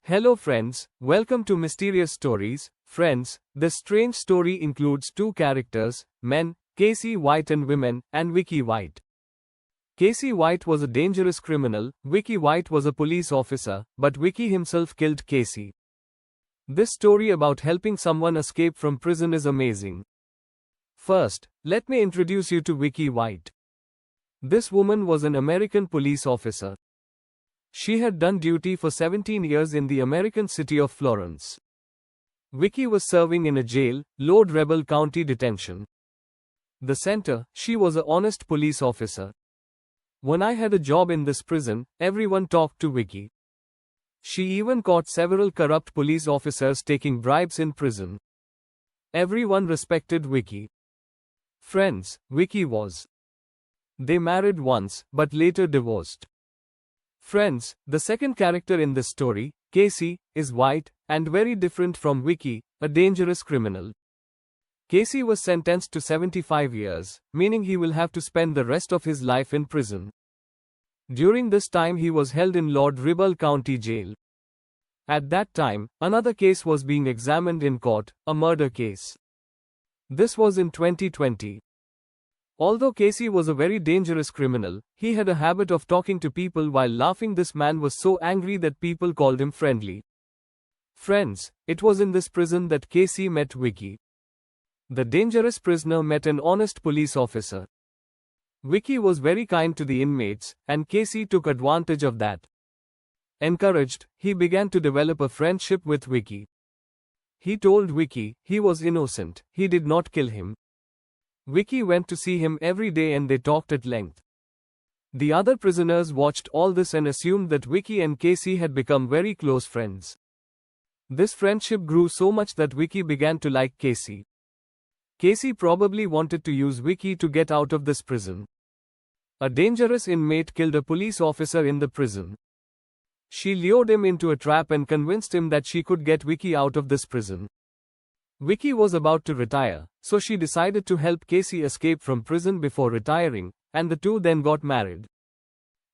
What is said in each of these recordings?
Hello friends, welcome to Mysterious Stories. Friends, this strange story includes two characters, men, Casey White, and women, and Vicky White. Casey White was a dangerous criminal, Vicky White was a police officer, but Vicky himself killed Casey. This story about helping someone escape from prison is amazing. First, let me introduce you to Vicky White. This woman was an American police officer. She had done duty for 17 years in the American city of Florence. Vicky was serving in a jail, Lord Rebel County Detention. The center, she was an honest police officer. When I had a job in this prison, everyone talked to Vicky. She even caught several corrupt police officers taking bribes in prison. Everyone respected Vicky. Friends, Vicky was. They married once, but later divorced. Friends, the second character in this story, Casey, is white, and very different from Vicky, a dangerous criminal. Casey was sentenced to 75 years, meaning he will have to spend the rest of his life in prison. During this time he was held in Lord Rebel County Jail. At that time, another case was being examined in court, a murder case. This was in 2020. Although Casey was a very dangerous criminal, he had a habit of talking to people while laughing. This man was so angry that people called him friendly. Friends, it was in this prison that Casey met Vicky. The dangerous prisoner met an honest police officer. Vicky was very kind to the inmates, and Casey took advantage of that. Encouraged, he began to develop a friendship with Vicky. He told Vicky he was innocent, he did not kill him. Vicky went to see him every day and they talked at length. The other prisoners watched all this and assumed that Vicky and Casey had become very close friends. This friendship grew so much that Vicky began to like Casey. Casey probably wanted to use Vicky to get out of this prison. A dangerous inmate killed a police officer in the prison. She lured him into a trap and convinced him that she could get Vicky out of this prison. Vicky was about to retire, so she decided to help Casey escape from prison before retiring, and the two then got married.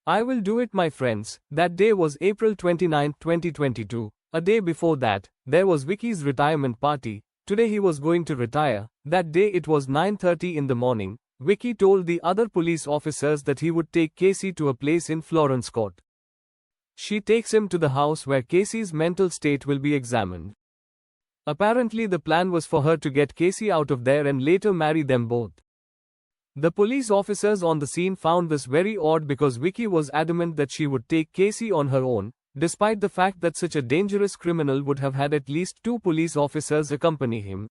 I will do it, my friends. That day was April 29, 2022. A day before that, there was Vicky's retirement party. Today he was going to retire. That day it was 9:30 in the morning. Vicky told the other police officers that he would take Casey to a place in Florence Court. She takes him to the house where Casey's mental state will be examined. Apparently the plan was for her to get Casey out of there and later marry them both. The police officers on the scene found this very odd because Vicky was adamant that she would take Casey on her own, despite the fact that such a dangerous criminal would have had at least 2 police officers accompany him.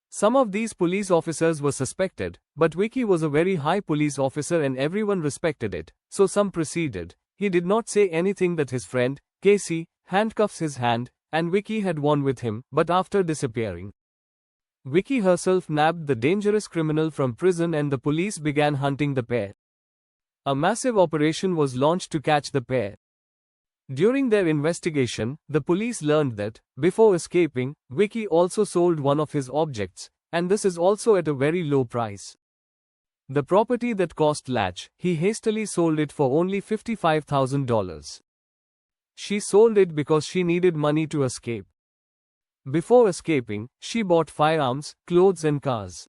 Some of these police officers were suspected, but Vicky was a very high police officer and everyone respected it, so some proceeded. He did not say anything that his friend, Casey, handcuffs his hand, and Vicky had won with him, but after disappearing. Vicky herself nabbed the dangerous criminal from prison and the police began hunting the pair. A massive operation was launched to catch the pair. During their investigation, the police learned that, before escaping, Vicky also sold one of his objects, and this is also at a very low price. The property that cost Latch, he hastily sold it for only $55,000. She sold it because she needed money to escape. Before escaping, she bought firearms, clothes and cars.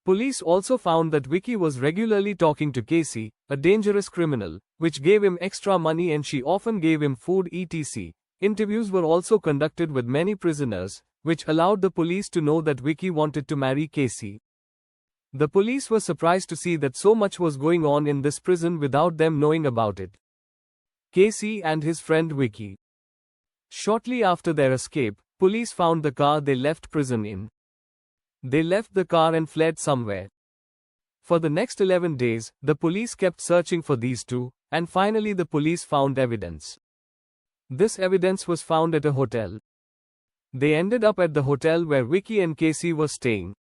Police also found that Vicky was regularly talking to Casey, a dangerous criminal, which gave him extra money and she often gave him food etc. Interviews were also conducted with many prisoners, which allowed the police to know that Vicky wanted to marry Casey. The police were surprised to see that so much was going on in this prison without them knowing about it. Casey and his friend Vicky. Shortly after their escape, police found the car they left prison in. They left the car and fled somewhere. For the next 11 days, the police kept searching for these two, and finally the police found evidence. This evidence was found at a hotel. They ended up at the hotel where Vicky and Casey were staying.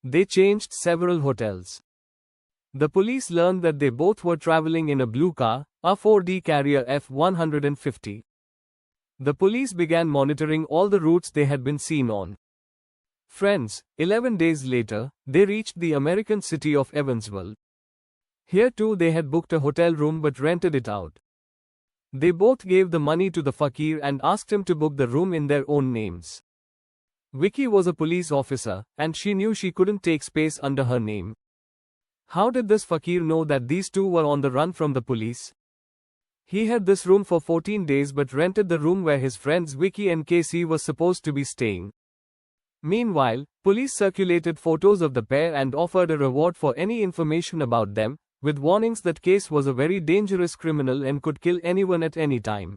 They changed several hotels. The police learned that they both were traveling in a blue car, a Ford Carrier F-150. The police began monitoring all the routes they had been seen on. Friends, 11 days later, they reached the American city of Evansville. Here too they had booked a hotel room but rented it out. They both gave the money to the fakir and asked him to book the room in their own names. Vicky was a police officer, and she knew she couldn't take space under her name. How did this fakir know that these two were on the run from the police? He had this room for 14 days but rented the room where his friends Vicky and Casey were supposed to be staying. Meanwhile, police circulated photos of the pair and offered a reward for any information about them, with warnings that Case was a very dangerous criminal and could kill anyone at any time.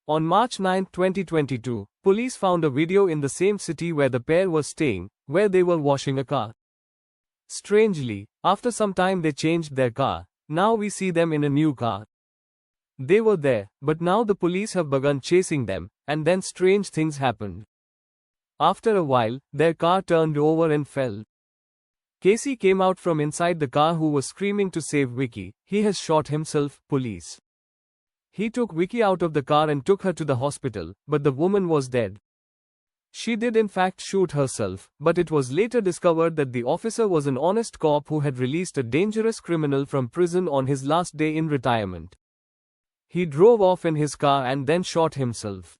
On March 9, 2022, police found a video in the same city where the pair was staying, where they were washing a car. Strangely, after some time they changed their car. Now we see them in a new car. They were there, but now the police have begun chasing them, and then strange things happened. After a while, their car turned over and fell. Casey came out from inside the car who was screaming to save Vicky. He has shot himself, police. He took Vicky out of the car and took her to the hospital, but the woman was dead. She did in fact shoot herself, but it was later discovered that the officer was an honest cop who had released a dangerous criminal from prison on his last day in retirement. He drove off in his car and then shot himself.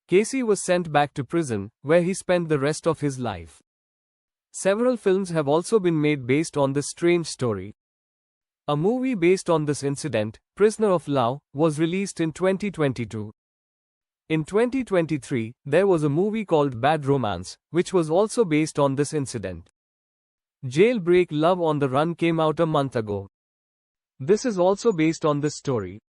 Casey was sent back to prison, where he spent the rest of his life. Several films have also been made based on this strange story. A movie based on this incident, Prisoner of Love, was released in 2022. In 2023, there was a movie called Bad Romance, which was also based on this incident. Jailbreak Love on the Run came out a month ago. This is also based on this story.